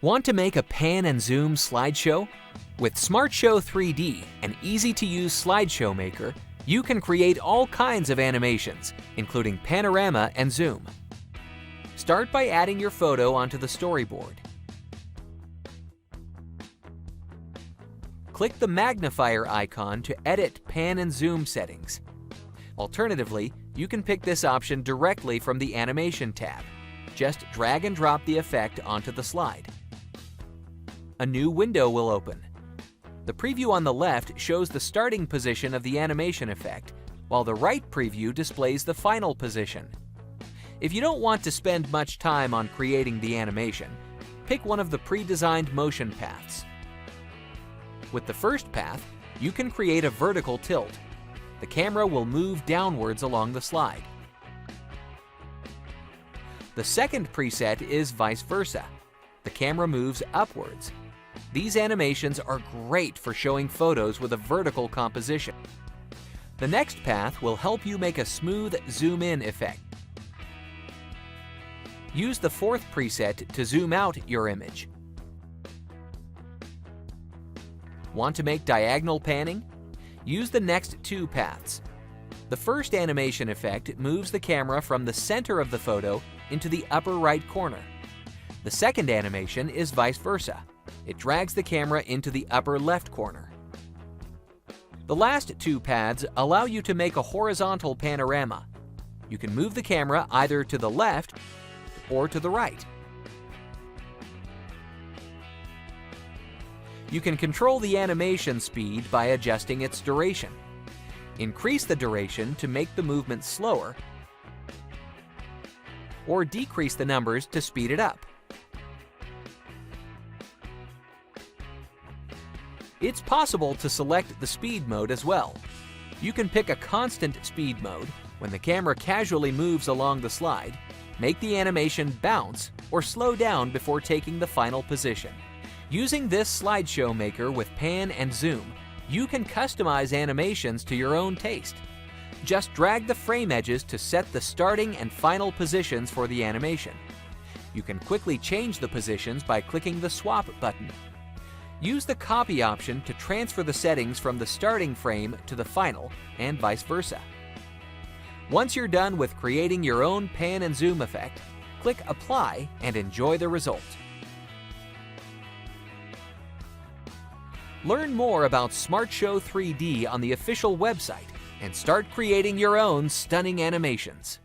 Want to make a pan and zoom slideshow? With SmartSHOW 3D, an easy-to-use slideshow maker, you can create all kinds of animations, including panorama and zoom. Start by adding your photo onto the storyboard. Click the magnifier icon to edit pan and zoom settings. Alternatively, you can pick this option directly from the Animation tab. Just drag and drop the effect onto the slide. A new window will open. The preview on the left shows the starting position of the animation effect, while the right preview displays the final position. If you don't want to spend much time on creating the animation, pick one of the pre-designed motion paths. With the first path, you can create a vertical tilt. The camera will move downwards along the slide. The second preset is vice versa. The camera moves upwards. These animations are great for showing photos with a vertical composition. The next path will help you make a smooth zoom-in effect. Use the fourth preset to zoom out your image. Want to make diagonal panning? Use the next two paths. The first animation effect moves the camera from the center of the photo into the upper right corner. The second animation is vice versa. It drags the camera into the upper left corner. The last two paths allow you to make a horizontal panorama. You can move the camera either to the left or to the right. You can control the animation speed by adjusting its duration. Increase the duration to make the movement slower, or decrease the numbers to speed it up. It's possible to select the speed mode as well. You can pick a constant speed mode when the camera casually moves along the slide, make the animation bounce, or slow down before taking the final position. Using this slideshow maker with pan and zoom, you can customize animations to your own taste. Just drag the frame edges to set the starting and final positions for the animation. You can quickly change the positions by clicking the swap button. Use the copy option to transfer the settings from the starting frame to the final, and vice versa. Once you're done with creating your own pan and zoom effect, click Apply and enjoy the result. Learn more about SmartSHOW 3D on the official website and start creating your own stunning animations.